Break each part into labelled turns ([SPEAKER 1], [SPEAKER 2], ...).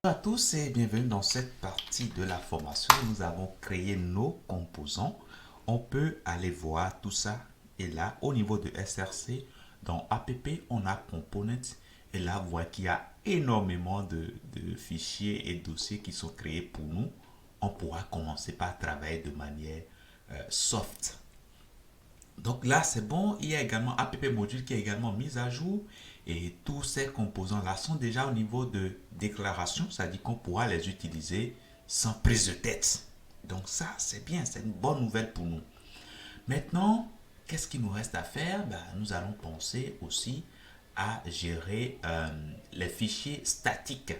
[SPEAKER 1] Bonjour à tous et bienvenue dans cette partie de la formation. Nous avons créé nos composants. On peut aller voir tout ça. Et là, au niveau de SRC, dans APP, on a Components. Et là, vous voyez qu'il y a énormément de fichiers et dossiers qui sont créés pour nous. On pourra commencer par travailler de manière soft. Donc là, c'est bon. Il y a également app module qui est également mis à jour. Et tous ces composants-là sont déjà au niveau de déclaration. C'est-à-dire qu'on pourra les utiliser sans prise de tête. Donc ça, c'est bien. C'est une bonne nouvelle pour nous. Maintenant, qu'est-ce qu'il nous reste à faire? Nous allons penser aussi à gérer les fichiers statiques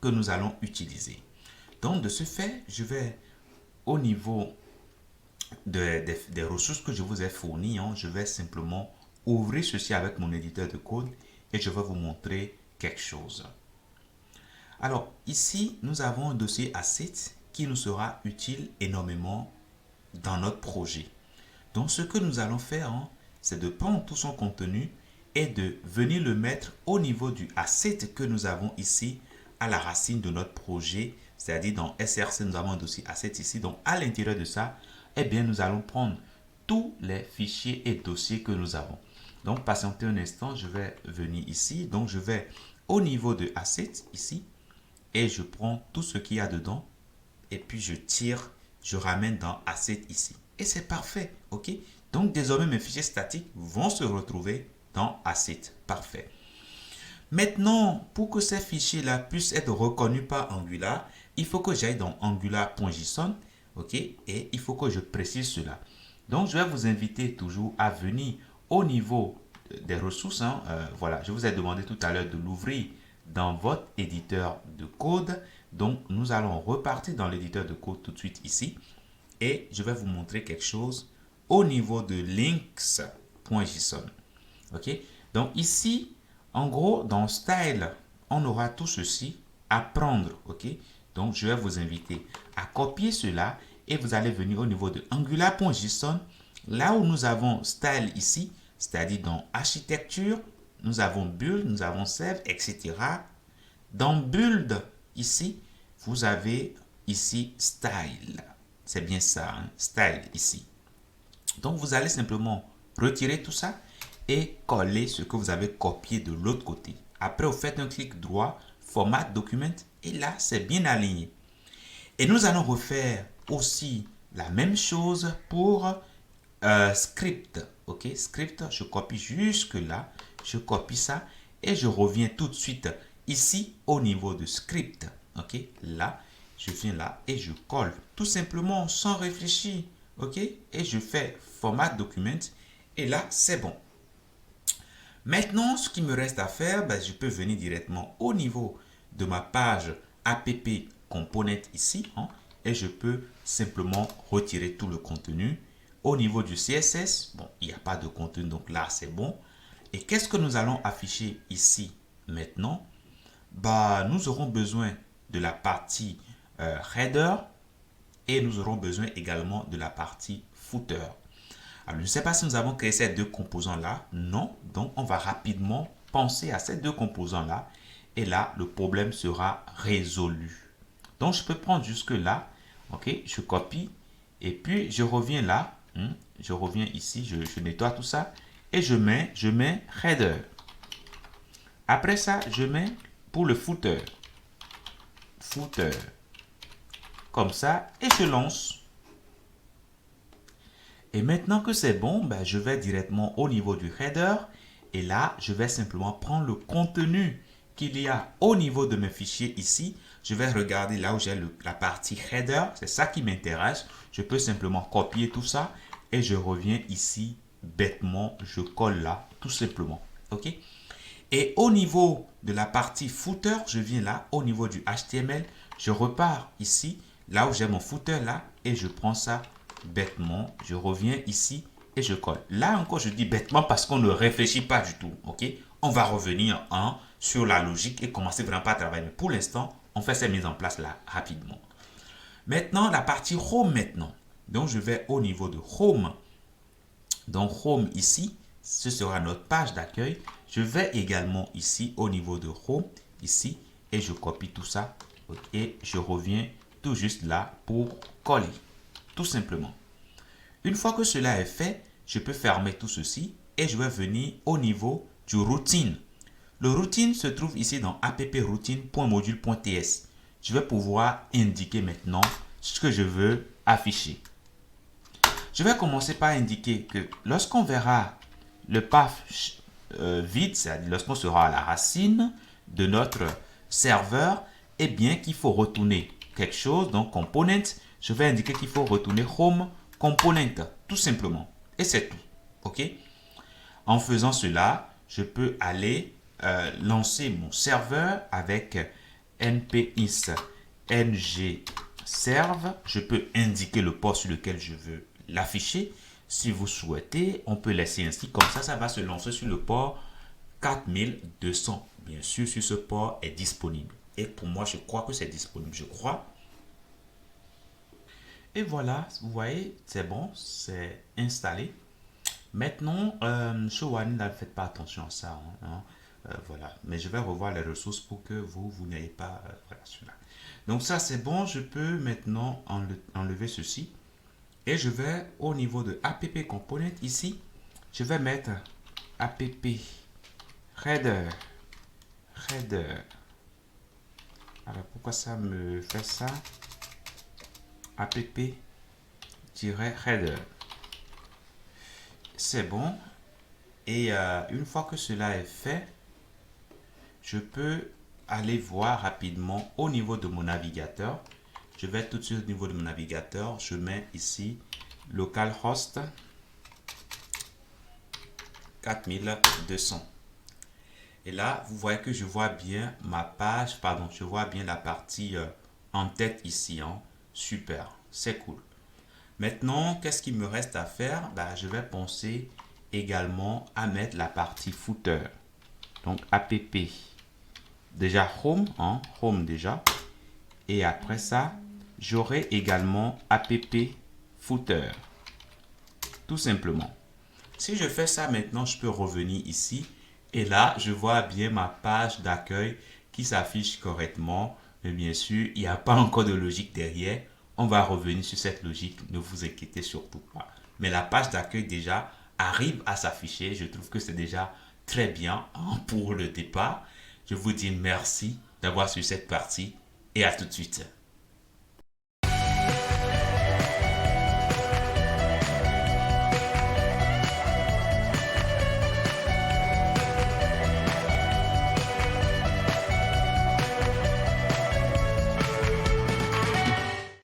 [SPEAKER 1] que nous allons utiliser. Donc, de ce fait, je vais au niveau des ressources que je vous ai fournies, je vais simplement ouvrir ceci avec mon éditeur de code et je vais vous montrer quelque chose. Alors ici, nous avons un dossier asset qui nous sera utile énormément dans notre projet. Donc ce que nous allons faire, c'est de prendre tout son contenu et de venir le mettre au niveau du asset que nous avons ici à la racine de notre projet. C'est-à-dire dans SRC, nous avons un dossier asset ici. Donc à l'intérieur de ça, eh bien, nous allons prendre tous les fichiers et dossiers que nous avons. Donc, patientez un instant, je vais venir ici. Donc, je vais au niveau de Assets, ici, et je prends tout ce qu'il y a dedans, et puis je tire, je ramène dans Assets ici. Et c'est parfait, ok? Donc, désormais, mes fichiers statiques vont se retrouver dans Assets. Parfait. Maintenant, pour que ces fichiers-là puissent être reconnus par Angular, il faut que j'aille dans angular.json. Ok, et il faut que je précise cela. Donc, je vais vous inviter toujours à venir au niveau des ressources. Voilà, je vous ai demandé tout à l'heure de l'ouvrir dans votre éditeur de code. Donc, nous allons repartir dans l'éditeur de code tout de suite ici. Et je vais vous montrer quelque chose au niveau de links.json. Ok, donc ici, en gros, dans Style, on aura tout ceci à prendre. Ok, donc je vais vous inviter à copier cela et vous allez venir au niveau de angular.json, là où nous avons Style ici, c'est-à-dire dans architecture, nous avons build, nous avons save, etc. Dans build, ici, vous avez ici style. C'est bien ça, style ici. Donc, vous allez simplement retirer tout ça et coller ce que vous avez copié de l'autre côté. Après, vous faites un clic droit, format document, et là, c'est bien aligné. Et nous allons refaire aussi la même chose pour script. Ok, script, je copie jusque là, je copie ça et je reviens tout de suite ici au niveau de script. Ok, là, je viens là et je colle tout simplement sans réfléchir. Ok, et je fais format document et là, c'est bon. Maintenant, ce qui me reste à faire, je peux venir directement au niveau de ma page app component ici et je peux simplement retirer tout le contenu. Au niveau du CSS, bon, il n'y a pas de contenu, donc là, c'est bon. Et qu'est-ce que nous allons afficher ici maintenant? Nous aurons besoin de la partie header et nous aurons besoin également de la partie footer. Alors, je ne sais pas si nous avons créé ces deux composants-là. Non. Donc, on va rapidement penser à ces deux composants-là. Et là, le problème sera résolu. Donc, je peux prendre jusque là. OK, je copie. Et puis, je reviens là. Je reviens ici. Je nettoie tout ça. Et je mets header. Après ça, je mets pour le footer. Footer. Comme ça. Et je lance. Et maintenant que c'est bon, je vais directement au niveau du header. Et là, je vais simplement prendre le contenu qu'il y a au niveau de mes fichiers ici. Je vais regarder là où j'ai la partie header. C'est ça qui m'intéresse. Je peux simplement copier tout ça. Et je reviens ici bêtement. Je colle là, tout simplement. OK? Et au niveau de la partie footer, je viens là, au niveau du HTML. Je repars ici, là où j'ai mon footer là. Et je prends ça bêtement, je reviens ici et je colle. Là encore, je dis bêtement parce qu'on ne réfléchit pas du tout. Ok, on va revenir sur la logique et commencer vraiment par travailler. Mais pour l'instant, on fait ces mises en place là rapidement. Maintenant, la partie home maintenant. Donc, je vais au niveau de home. Donc, home ici, ce sera notre page d'accueil. Je vais également ici au niveau de home, ici, et je copie tout ça Et je reviens tout juste là pour coller. Tout simplement. Une fois que cela est fait, je peux fermer tout ceci et je vais venir au niveau du routine. Le routine se trouve ici dans approutine.module.ts. Je vais pouvoir indiquer maintenant ce que je veux afficher. Je vais commencer par indiquer que lorsqu'on verra le path vide, c'est-à-dire lorsqu'on sera à la racine de notre serveur, eh bien qu'il faut retourner quelque chose, donc component, je vais indiquer qu'il faut retourner home component, tout simplement. Et c'est tout. OK? En faisant cela, je peux aller lancer mon serveur avec npis ng serve. Je peux indiquer le port sur lequel je veux l'afficher. Si vous souhaitez, on peut laisser ainsi. Comme ça va se lancer sur le port 4200. Bien sûr, si ce port est disponible. Et pour moi, je crois que c'est disponible. Je crois. Et voilà, vous voyez, c'est bon, c'est installé. Maintenant, show one, ne faites pas attention à ça. Voilà, mais je vais revoir les ressources pour que vous n'ayez pas voilà, cela. Donc ça, c'est bon. Je peux maintenant enlever ceci. Et je vais au niveau de app component ici. Je vais mettre app header. Alors, pourquoi ça me fait ça? App-header. C'est bon. Et une fois que cela est fait, je peux aller voir rapidement au niveau de mon navigateur. Je vais tout de suite au niveau de mon navigateur. Je mets ici localhost 4200. Et là, vous voyez que je vois bien ma page, pardon, je vois bien la partie en tête ici. Hein. Super, c'est cool. Maintenant, qu'est-ce qu'il me reste à faire? Je vais penser également à mettre la partie footer. Donc, app. Déjà home, hein, home déjà. Et après ça, j'aurai également app footer. Tout simplement. Si je fais ça maintenant, je peux revenir ici. Et là, je vois bien ma page d'accueil qui s'affiche correctement. Mais bien sûr, il n'y a pas encore de logique derrière. On va revenir sur cette logique, ne vous inquiétez surtout pas. Mais la page d'accueil déjà arrive à s'afficher. Je trouve que c'est déjà très bien pour le départ. Je vous dis merci d'avoir suivi cette partie et à tout de suite.